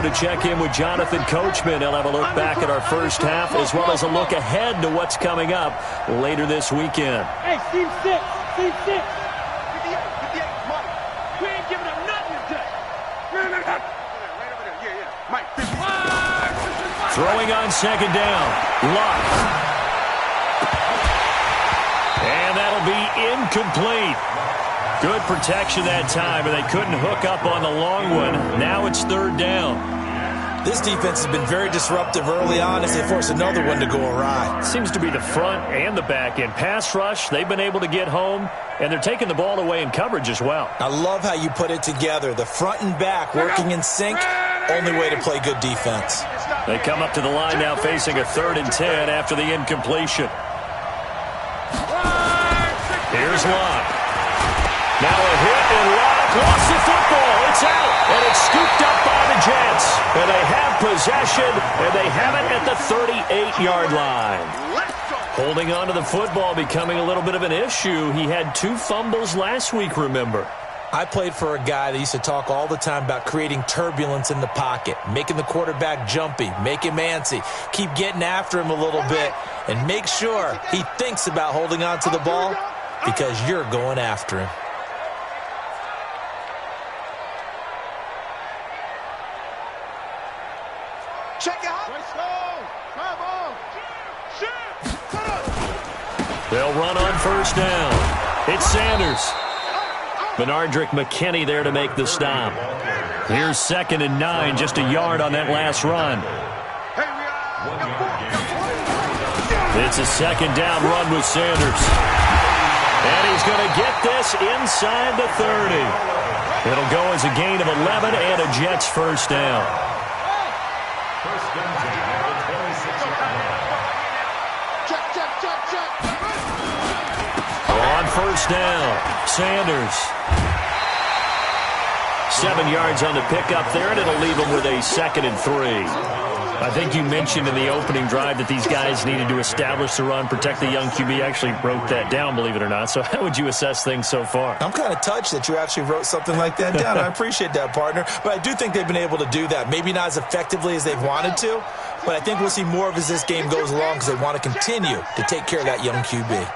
To check in with Jonathan Coachman. He'll have a look back at our first half as well as a look ahead to what's coming up later this weekend. Hey, Team 6. Team 6. We ain't giving up nothing today. Throwing on second down. Luck. And that'll be incomplete. Good protection that time, and they couldn't hook up on the long one. Now it's third down. This defense has been very disruptive early on as they force another one to go awry. Seems to be the front and the back end. Pass rush, they've been able to get home, and they're taking the ball away in coverage as well. I love how you put it together. The front and back working in sync, only way to play good defense. They come up to the line now facing a 3rd and 10 after the incompletion. Here's Locke. Now a hit, and Locke lost the football. It's out, and it's scooped up by the Jets. And they have possession, and they have it at the 38-yard line. Holding on to the football becoming a little bit of an issue. He had 2 fumbles last week, remember. I played for a guy that used to talk all the time about creating turbulence in the pocket, making the quarterback jumpy, make him antsy, keep getting after him a little bit, and make sure he thinks about holding on to the ball because you're going after him. Check out. They'll run on first down. It's Sanders. Benardrick McKinney there to make the stop. Here's 2nd and 9, just a yard on that last run. It's a 2nd down run with Sanders. And he's going to get this inside the 30. It'll go as a gain of 11 and a Jets first down. On first down, Sanders. 7 yards on the pickup there, and it'll leave him with a 2nd and 3. I think you mentioned in the opening drive that these guys needed to establish the run, protect the young QB. Actually wrote that down, believe it or not. So how would you assess things so far? I'm kind of touched that you actually wrote something like that down. I appreciate that, partner. But I do think they've been able to do that. Maybe not as effectively as they've wanted to, but I think we'll see more of as this game goes along because they want to continue to take care of that young QB.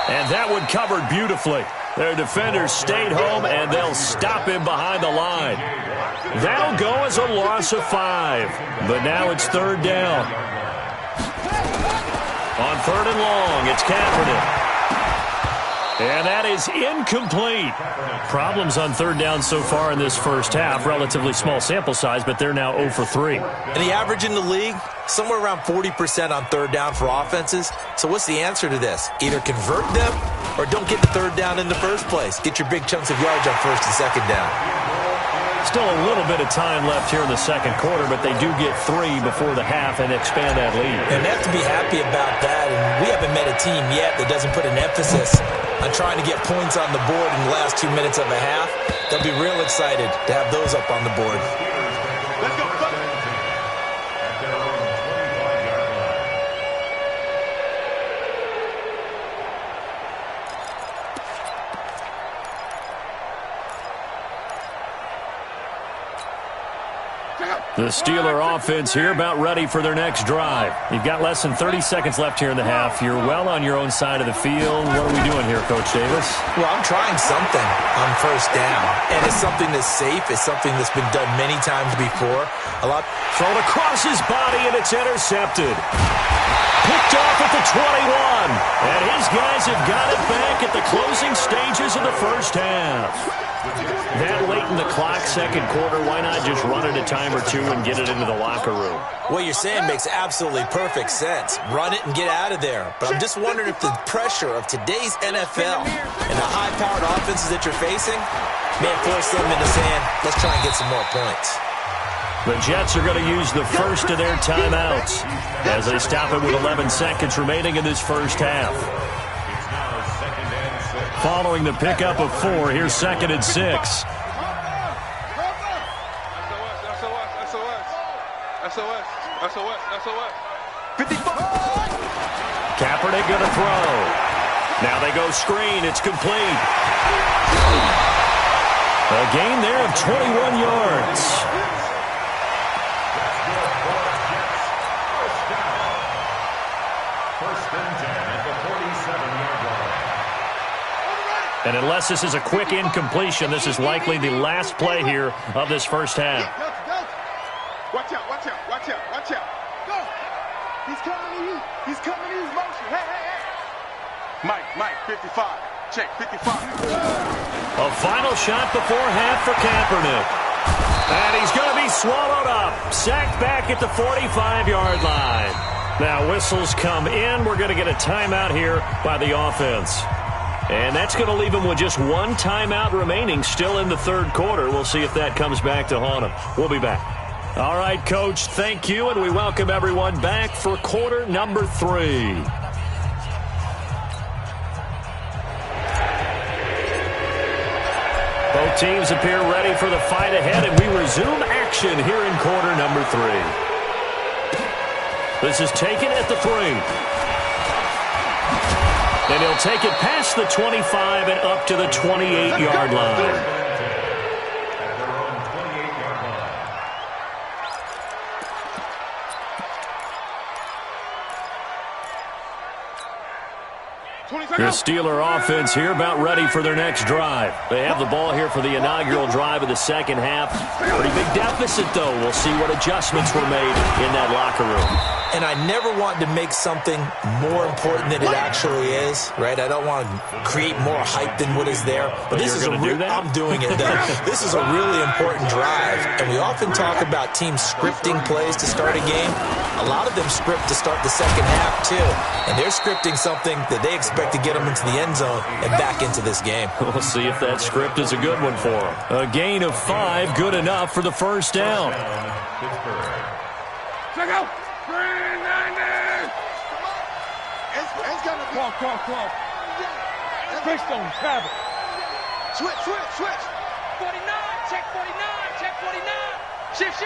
And that one covered beautifully. Their defenders stayed home, and they'll stop him behind the line. That'll go as a loss of 5. But now it's 3rd down. On 3rd and long, it's Kaepernick. And that is incomplete. Problems on 3rd down so far in this first half. Relatively small sample size, but they're now 0 for 3. And the average in the league, somewhere around 40% on 3rd down for offenses. So what's the answer to this? Either convert them or don't get the 3rd down in the first place. Get your big chunks of yards on 1st and 2nd down. Still a little bit of time left here in the 2nd quarter, but they do get 3 before the half and expand that lead. And they have to be happy about that. And we haven't met a team yet that doesn't put an emphasis on trying to get points on the board in the last 2 minutes of a half. They'll be real excited to have those up on the board. Let's go. The Steeler offense here about ready for their next drive. You've got less than 30 seconds left here in the half. You're well on your own side of the field. What are we doing here, Coach Davis? Well, I'm trying something on 1st down. And it's something that's safe. It's something that's been done many times before. Thrown across his body, and it's intercepted. Picked off at the 21. And his guys have got it back at the closing stages of the first half. That late in the clock, 2nd quarter, why not just run it a time or two and get it into the locker room? What you're saying makes absolutely perfect sense. Run it and get out of there. But I'm just wondering if the pressure of today's NFL and the high-powered offenses that you're facing may force them into saying, let's try and get some more points. The Jets are going to use the first of their timeouts as they stop it with 11 seconds remaining in this first half. Following the pickup of 4, here's 2nd and 6. SOS. Kaepernick going to throw. Now they go screen. It's complete. A gain there of 21 yards. And unless this is a quick incompletion, this is likely the last play here of this first half. Watch out, watch out, watch out, watch out. Go. He's coming to you. He's coming to his motion. Hey, hey, hey. Mike, 55. Check, 55. A final shot before half for Kaepernick. And he's going to be swallowed up. Sacked back at the 45-yard line. Now whistles come in. We're going to get a timeout here by the offense. And that's going to leave him with just one timeout remaining still in the third quarter. We'll see if that comes back to haunt him. We'll be back. All right, Coach, thank you, and we welcome everyone back for quarter number 3. Both teams appear ready for the fight ahead, and we resume action here in quarter number 3. This is taken at the 3. And he'll take it past the 25 and up to the 28-yard line. The Steeler offense here about ready for their next drive. They have the ball here for the inaugural drive of the second half. Pretty big deficit, though. We'll see what adjustments were made in that locker room. And I never want to make something more important than it actually is, right? I don't want to create more hype than what is there. But this is I'm doing it, though. This is a really important drive. And we often talk about teams scripting plays to start a game. A lot of them script to start the second half, too. And they're scripting something that they expect to get them into the end zone and back into this game. We'll see if that script is a good one for them. A gain of 5, good enough for the first down. Check out. 390. It's going to be. Call. Freestone, travel. Switch. 49, check 49. Shift.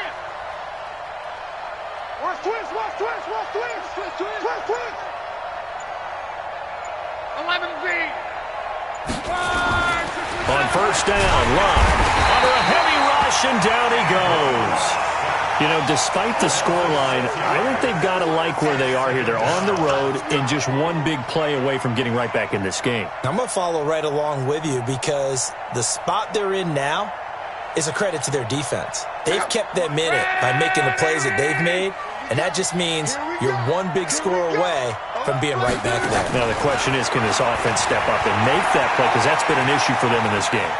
Watch twist. 11B. On first down, Love under a heavy rush, and down he goes. You know, despite the scoreline, I think they've got to like where they are here. They're on the road and just one big play away from getting right back in this game. I'm going to follow right along with you because the spot they're in now is a credit to their defense. They've kept them in it by making the plays that they've made, and that just means you're one big score away from being right back there. Now the question is, can this offense step up and make that play? Because that's been an issue for them in this game.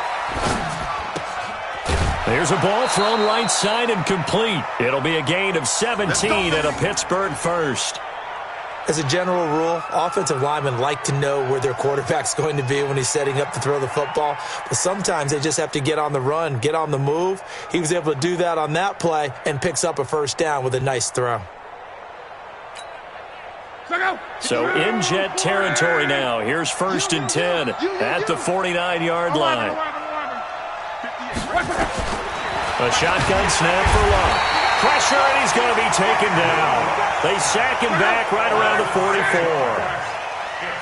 There's a ball thrown right side and complete. It'll be a gain of 17 and a Pittsburgh first. As a general rule, offensive linemen like to know where their quarterback's going to be when he's setting up to throw the football. But sometimes they just have to get on the run, get on the move. He was able to do that on that play and picks up a first down with a nice throw. So in Jet territory now. Here's first and 10 at the 49-yard line. A shotgun snap for Love. Pressure, and he's going to be taken down. They sack him back right around the 44.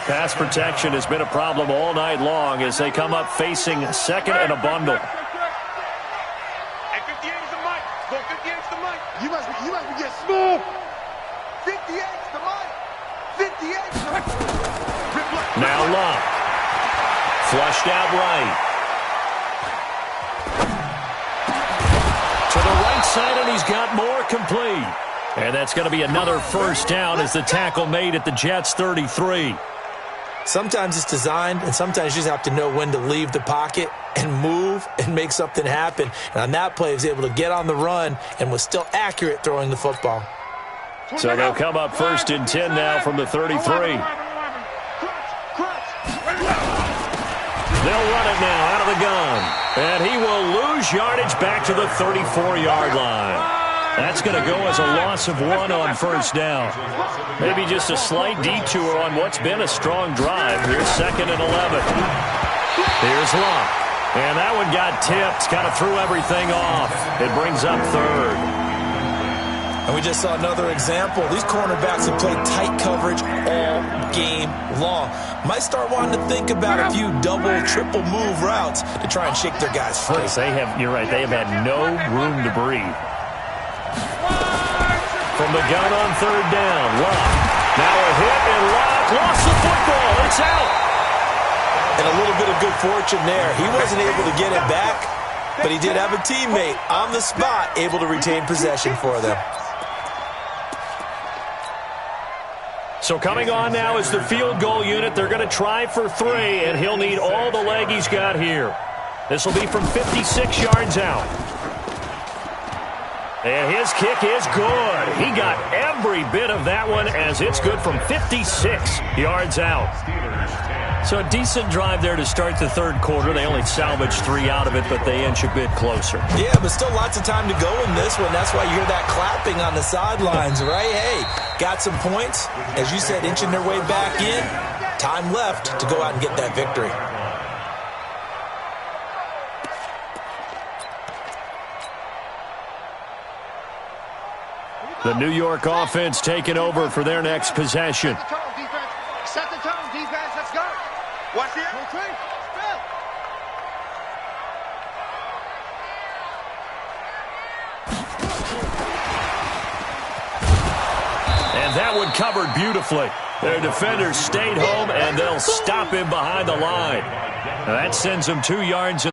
Pass protection has been a problem all night long as they come up facing second and a bundle. Hey, 58 is the mic. Go 58 is the mic. You must be getting smooth. 58 is the mic. 58 is the mic. Now Love. Flushed out right. To the right side, and he's got more complete. And that's going to be another first down as the tackle made at the Jets' 33. Sometimes it's designed, and sometimes you just have to know when to leave the pocket and move and make something happen. And on that play, he was able to get on the run and was still accurate throwing the football. So they'll come up first and 10 now from the 33. They'll run it now out of the gun. And he will lose yardage back to the 34-yard line. That's going to go as a loss of 1 on first down. Maybe just a slight detour on what's been a strong drive. Here's second and 11. Here's Love. And that one got tipped. Kind of threw everything off. It brings up third. And we just saw another example. These cornerbacks have played tight coverage all game long. Might start wanting to think about a few double, triple move routes to try and shake their guys free. You're right, they have had no room to breathe. From the gun on third down, Love. Now a hit, and Love lost the football. It's out. And a little bit of good fortune there. He wasn't able to get it back, but he did have a teammate on the spot able to retain possession for them. So coming on now is the field goal unit. They're going to try for 3, and he'll need all the leg he's got here. This will be from 56 yards out. And his kick is good. He got every bit of that one as it's good from 56 yards out. So a decent drive there to start the third quarter. They only salvaged 3 out of it, but they inch a bit closer. Yeah, but still lots of time to go in this one. That's why you hear that clapping on the sidelines, right? Hey, got some points. As you said, inching their way back in. Time left to go out and get that victory. The New York offense taking over for their next possession. Set the tone, defense. Let's go. Watch it. And that one covered beautifully. Their defenders stayed home, and they'll stop him behind the line. Now that sends him 2 yards.